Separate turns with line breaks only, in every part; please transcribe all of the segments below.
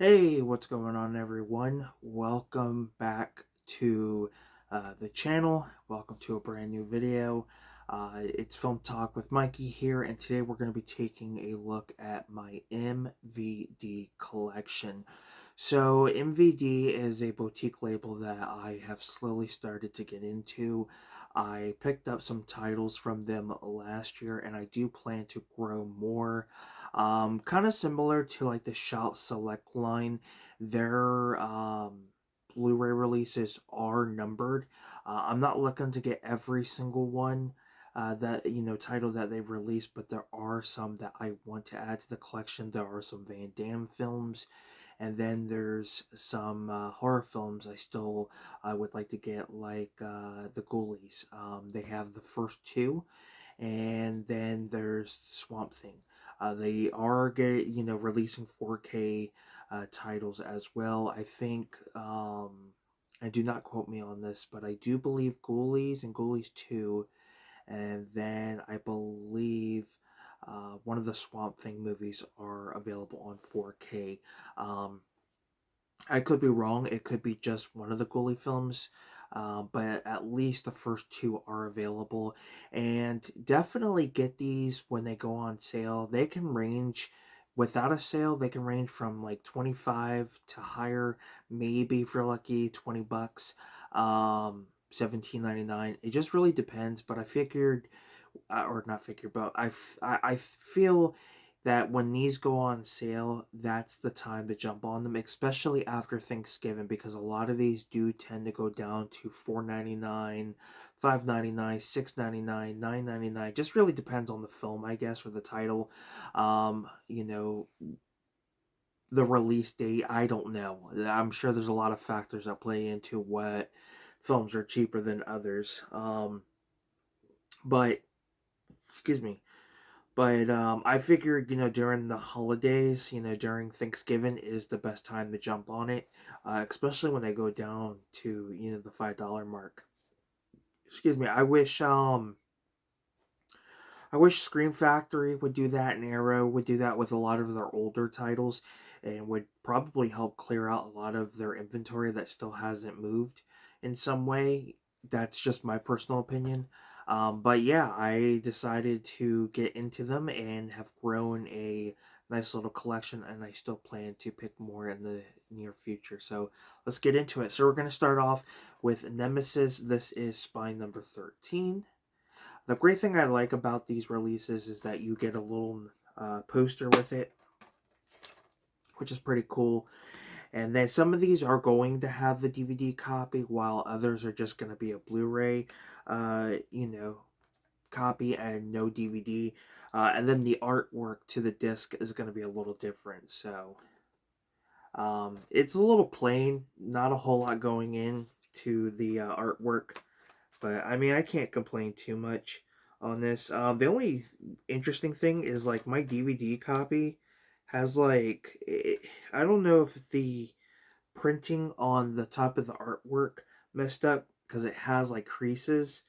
Hey, what's going on, everyone? Welcome back to the channel. Welcome to a brand new video. It's Film Talk with Mikey here, and today we're going to be taking a look at my MVD collection. So, MVD is a boutique label that I have slowly started to get into. I picked up some titles from them last year, and I do plan to grow more. Kind of similar to like the Shout Select line, their Blu-ray releases are numbered. I'm not looking to get every single one that title that they've released, but there are some that I want to add to the collection. There are some Van Damme films, and then there's some horror films I still would like to get, like the Ghoulies. They have the first two, and then there's Swamp Thing. They are releasing 4K titles as well. I think, and do not quote me on this, but I do believe Ghoulies and Ghoulies 2, and then I believe one of the Swamp Thing movies are available on 4K. I could be wrong. It could be just one of the Ghoulie films, but at least the first two are available. And definitely get these when they go on sale. They can range, without a sale, they can range from like 25 to higher, maybe if you're lucky, $20, 17.99. It just really depends. But I figured, or not figured, but I feel that when these go on sale, that's the time to jump on them, especially after Thanksgiving, because a lot of these do tend to go down to $4.99, $5.99, $6.99, $9.99. Just really depends on the film, I guess, or the title. Um, you know, the release date, I don't know. I'm sure there's a lot of factors that play into what films are cheaper than others. But excuse me. But I figured, during the holidays, during Thanksgiving is the best time to jump on it, especially when they go down to, the $5 mark. Excuse me. I wish Scream Factory would do that, and Arrow would do that with a lot of their older titles, and would probably help clear out a lot of their inventory that still hasn't moved in some way. That's just my personal opinion. But yeah, I decided to get into them and have grown a nice little collection, and I still plan to pick more in the near future. So let's get into it. So we're going to start off with Nemesis. This is spine number 13. The great thing I like about these releases is that you get a little poster with it, which is pretty cool. And then some of these are going to have the DVD copy, while others are just going to be a Blu-ray, uh, you know, copy and no DVD. And then the artwork to the disc is going to be a little different. So it's a little plain, not a whole lot going in to the artwork. But I mean, I can't complain too much on this. The only interesting thing is like my DVD copy has I don't know if the printing on the top of the artwork messed up because it has like creases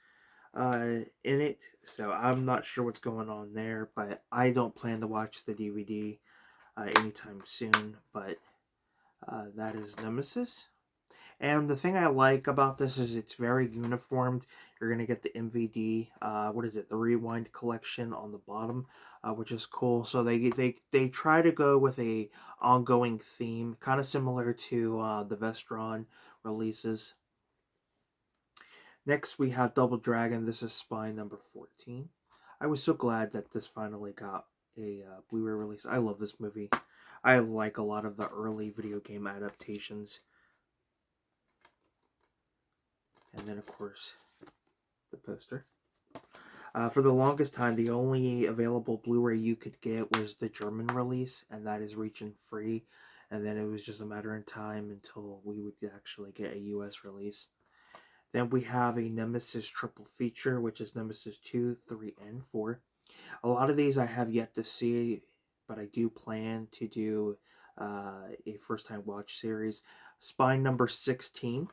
in it. So I'm not sure what's going on there, but I don't plan to watch the DVD anytime soon. But that is Nemesis. And the thing I like about this is it's very uniformed. You're going to get the MVD, what is it, the Rewind collection on the bottom, which is cool. So they try to go with a ongoing theme, kind of similar to the Vestron releases. Next, we have Double Dragon. This is spine number 14. I was so glad that this finally got a Blu-ray release. I love this movie. I like a lot of the early video game adaptations. And then, of course, the poster. For the longest time, the only available Blu-ray you could get was the German release, and that is region free. And then it was just a matter of time until we would actually get a US release. Then we have a Nemesis triple feature, which is Nemesis 2, 3, and 4. A lot of these I have yet to see, but I do plan to do a first-time watch series. Spine number 16.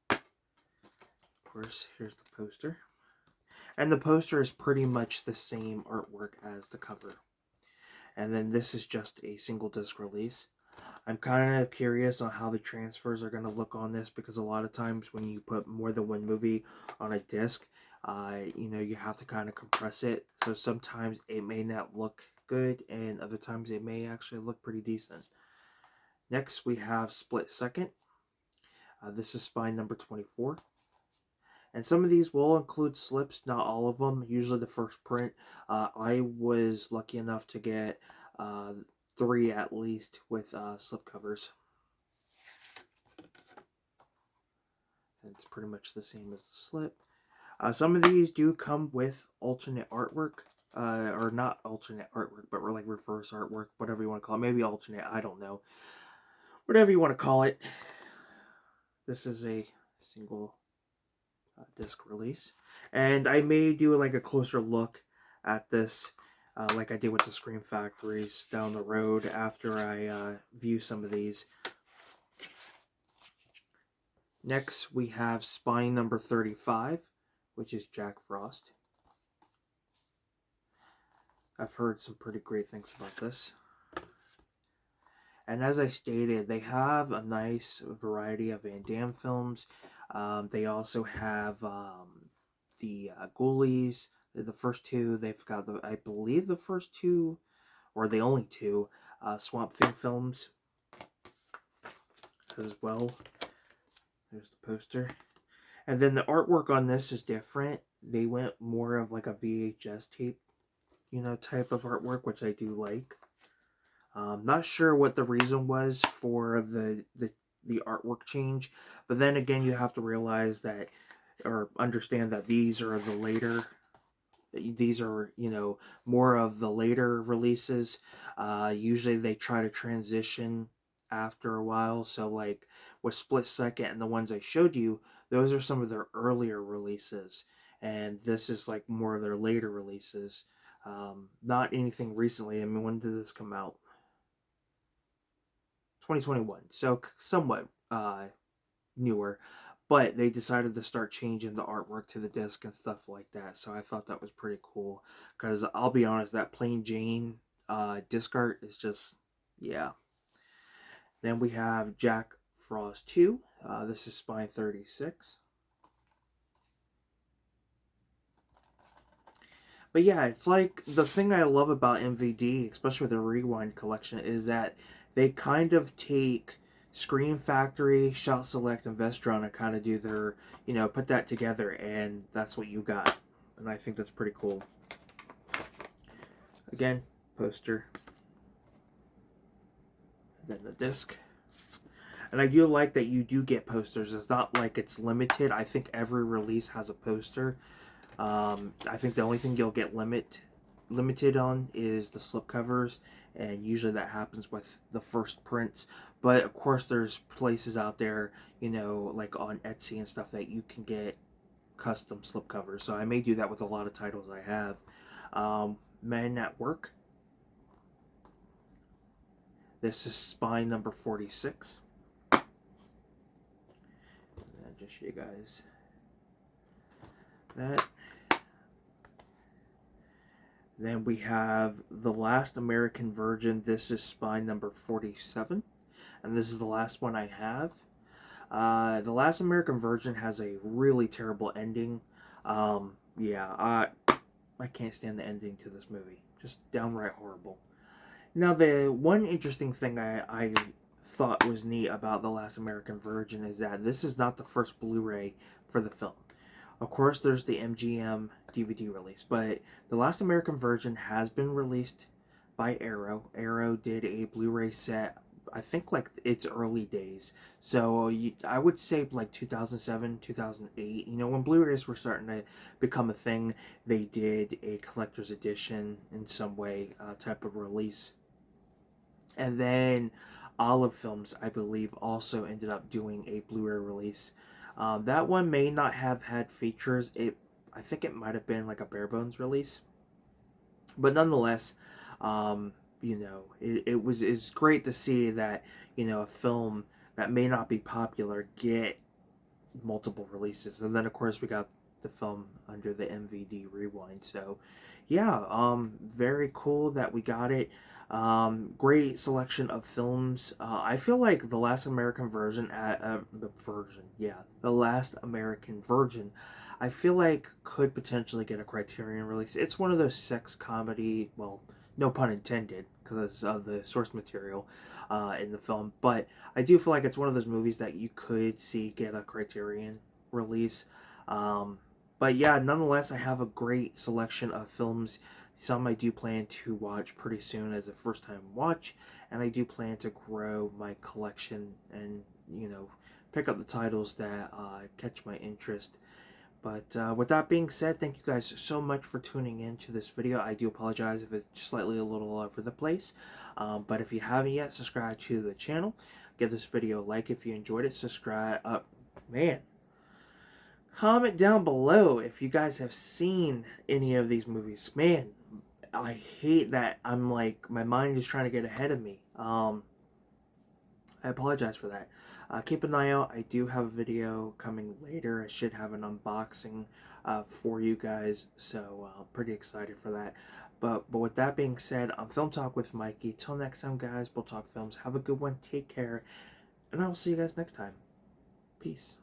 Of course, here's the poster. And the poster is pretty much the same artwork as the cover. And then this is just a single disc release. I'm kind of curious on how the transfers are going to look on this, because a lot of times when you put more than one movie on a disc, you have to kind of compress it. So sometimes it may not look good, and other times it may actually look pretty decent. Next, we have Split Second. This is spine number 24. And some of these will include slips, not all of them. Usually the first print. I was lucky enough to get 3 at least with slip covers. It's pretty much the same as the slip. Some of these do come with alternate artwork. Or not alternate artwork, but like reverse artwork, whatever you want to call it. Maybe alternate, I don't know. Whatever you want to call it. This is a single disc release. And I may do like a closer look at this, like I did with the Scream Factories down the road after I view some of these. Next, we have spine number 35, which is Jack Frost. I've heard some pretty great things about this. And as I stated, they have a nice variety of Van Damme films. They also have the Ghoulies, the first two. They've got, I believe, the first two, or the only two, Swamp Thing films as well. There's the poster. And then the artwork on this is different. They went more of like a VHS tape, type of artwork, which I do like. Not sure what the reason was for the artwork change, but then again, you have to realize that, or understand that these are more of the later releases. Usually they try to transition after a while. So like with Split Second and the ones I showed you, those are some of their earlier releases, and this is like more of their later releases. Not anything recently. I mean, when did this come out? 2021, so somewhat newer, but they decided to start changing the artwork to the disc and stuff like that, so I thought that was pretty cool, because I'll be honest, that Plain Jane disc art is just, yeah. Then we have Jack Frost 2. This is spine 36. But yeah, it's like the thing I love about MVD, especially with the Rewind collection, is that they kind of take Scream Factory, Shout Select, and Vestron and kind of do their, put that together, and that's what you got. And I think that's pretty cool. Again, poster. Then the disc. And I do like that you do get posters. It's not like it's limited. I think every release has a poster. I think the only thing you'll get limited on is the slipcovers, and usually that happens with the first prints. But of course, there's places out there, like on Etsy and stuff, that you can get custom slipcovers. So I may do that with a lot of titles I have. Men at Work. This is spine number 46. And I'll just show you guys that. Then we have The Last American Virgin. This is spine number 47. And this is the last one I have. The Last American Virgin has a really terrible ending. I can't stand the ending to this movie. Just downright horrible. Now, the one interesting thing I thought was neat about The Last American Virgin is that this is not the first Blu-ray for the film. Of course, there's the MGM DVD release, but The Last American Virgin has been released by Arrow. Arrow did a Blu-ray set, I think, like its early days. So I would say like 2007, 2008. When Blu-rays were starting to become a thing, they did a collector's edition in some way, type of release. And then Olive Films, I believe, also ended up doing a Blu-ray release. That one may not have had features. I think it might have been like a bare bones release, but nonetheless, it's great to see that a film that may not be popular get multiple releases. And then of course we got the film under the MVD Rewind. So yeah, very cool that we got it. Great selection of films. I feel like the Last American Virgin, the Last American Virgin, I feel like could potentially get a Criterion release. It's one of those sex comedy, well, no pun intended, because of the source material in the film. But I do feel like it's one of those movies that you could see get a Criterion release. Um, but yeah, nonetheless, I have a great selection of films. Some I do plan to watch pretty soon as a first time watch, and I do plan to grow my collection and, pick up the titles that catch my interest. But with that being said, thank you guys so much for tuning in to this video. I do apologize if it's slightly a little all over the place. But if you haven't yet, subscribe to the channel. Give this video a like if you enjoyed it. Subscribe. Man. Comment down below if you guys have seen any of these movies. Man, I hate that I'm like, my mind is trying to get ahead of me. I apologize for that. Keep an eye out. I do have a video coming later. I should have an unboxing for you guys, so pretty excited for that. But with that being said, I'm Film Talk with Mikey. Till next time, guys, we'll talk films. Have a good one. Take care, and I will see you guys next time. Peace.